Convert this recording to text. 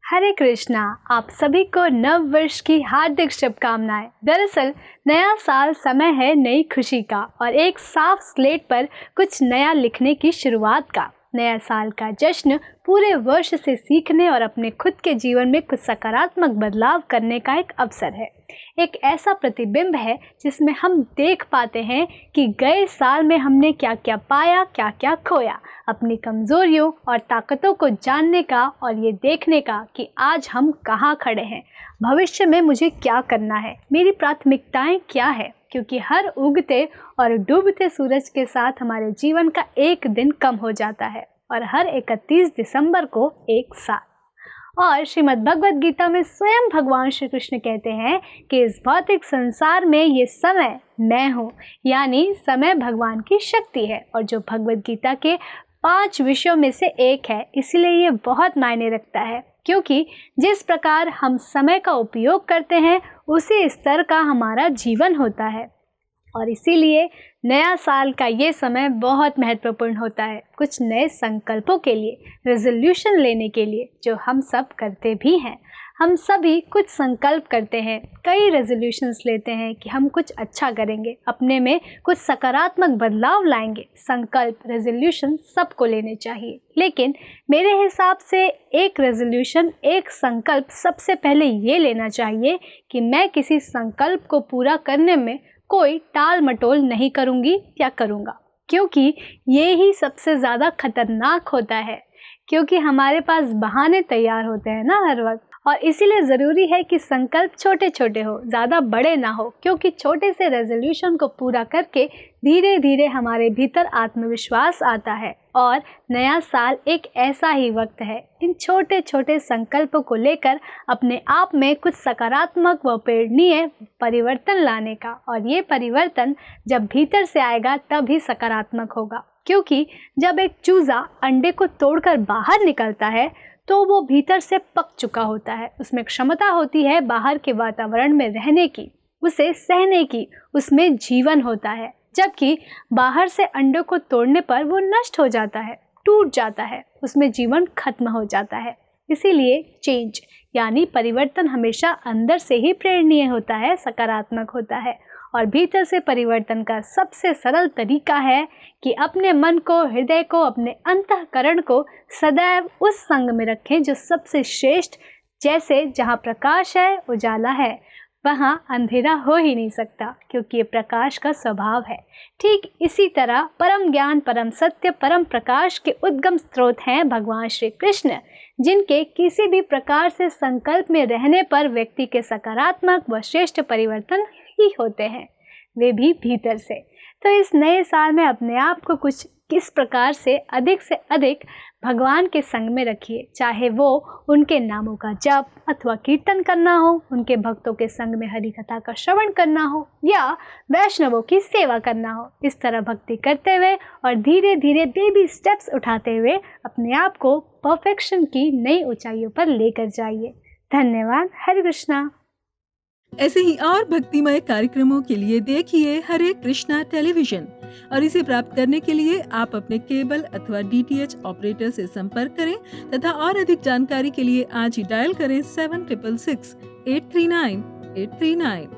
हरे कृष्णा। आप सभी को नव वर्ष की हार्दिक शुभकामनाएं। दरअसल नया साल समय है नई खुशी का और एक साफ स्लेट पर कुछ नया लिखने की शुरुआत का। नया साल का जश्न पूरे वर्ष से सीखने और अपने खुद के जीवन में कुछ सकारात्मक बदलाव करने का एक अवसर है। एक ऐसा प्रतिबिंब है जिसमें हम देख पाते हैं कि गए साल में हमने क्या क्या पाया, क्या क्या खोया। अपनी कमज़ोरियों और ताकतों को जानने का और ये देखने का कि आज हम कहाँ खड़े हैं, भविष्य में मुझे क्या करना है, मेरी प्राथमिकताएं क्या है। क्योंकि हर उगते और डूबते सूरज के साथ हमारे जीवन का एक दिन कम हो जाता है और हर 31 दिसंबर को एक साल। और श्रीमद् भगवद गीता में स्वयं भगवान श्री कृष्ण कहते हैं कि इस भौतिक संसार में ये समय मैं हूँ, यानी समय भगवान की शक्ति है और जो भगवद गीता के 5 विषयों में से एक है। इसलिए ये बहुत मायने रखता है क्योंकि जिस प्रकार हम समय का उपयोग करते हैं उसी स्तर का हमारा जीवन होता है। और इसीलिए नया साल का ये समय बहुत महत्वपूर्ण होता है कुछ नए संकल्पों के लिए, रेजोल्यूशन लेने के लिए, जो हम सब करते भी हैं। हम सभी कुछ संकल्प करते हैं, कई रेजोल्यूशंस लेते हैं कि हम कुछ अच्छा करेंगे, अपने में कुछ सकारात्मक बदलाव लाएंगे। संकल्प, रेजोल्यूशन सबको लेने चाहिए, लेकिन मेरे हिसाब से एक रेजोल्यूशन, एक संकल्प सबसे पहले ये लेना चाहिए कि मैं किसी संकल्प को पूरा करने में कोई टाल मटोल नहीं करूँगी या करूँगा, क्योंकि ये ही सबसे ज़्यादा खतरनाक होता है। क्योंकि हमारे पास बहाने तैयार होते हैं ना हर वक्त, और इसीलिए ज़रूरी है कि संकल्प छोटे छोटे हो, ज़्यादा बड़े ना हो। क्योंकि छोटे से रेजोल्यूशन को पूरा करके धीरे धीरे हमारे भीतर आत्मविश्वास आता है और नया साल एक ऐसा ही वक्त है इन छोटे छोटे संकल्पों को लेकर अपने आप में कुछ सकारात्मक व प्रेरणीय परिवर्तन लाने का। और ये परिवर्तन जब भीतर से आएगा तभी सकारात्मक होगा। क्योंकि जब एक चूज़ा अंडे को तोड़कर बाहर निकलता है तो वो भीतर से पक चुका होता है, उसमें क्षमता होती है बाहर के वातावरण में रहने की, उसे सहने की, उसमें जीवन होता है। जबकि बाहर से अंडों को तोड़ने पर वो नष्ट हो जाता है, टूट जाता है, उसमें जीवन खत्म हो जाता है। इसीलिए चेंज यानी परिवर्तन हमेशा अंदर से ही प्रेरणीय होता है, सकारात्मक होता है। और भीतर से परिवर्तन का सबसे सरल तरीका है कि अपने मन को, हृदय को, अपने अंतःकरण को सदैव उस संग में रखें जो सबसे श्रेष्ठ। जैसे जहाँ प्रकाश है उजाला है, वहाँ अंधेरा हो ही नहीं सकता, क्योंकि ये प्रकाश का स्वभाव है। ठीक इसी तरह परम ज्ञान, परम सत्य, परम प्रकाश के उद्गम स्रोत हैं भगवान श्री कृष्ण, जिनके किसी भी प्रकार से संकल्प में रहने पर व्यक्ति के सकारात्मक व श्रेष्ठ परिवर्तन ही होते हैं, वे भी भीतर से। तो इस नए साल में अपने आप को कुछ किस प्रकार से अधिक भगवान के संग में रखिए, चाहे वो उनके नामों का जप अथवा कीर्तन करना हो, उनके भक्तों के संग में हरि कथा का श्रवण करना हो या वैष्णवों की सेवा करना हो। इस तरह भक्ति करते हुए और धीरे धीरे बेबी स्टेप्स उठाते हुए अपने आप को परफेक्शन की नई ऊंचाइयों पर लेकर जाइए। धन्यवाद। हरे कृष्णा। ऐसे ही और भक्तिमय कार्यक्रमों के लिए देखिए हरे कृष्णा टेलीविजन, और इसे प्राप्त करने के लिए आप अपने केबल अथवा DTH ऑपरेटर से संपर्क करें तथा और अधिक जानकारी के लिए आज ही डायल करें 7666 839 839।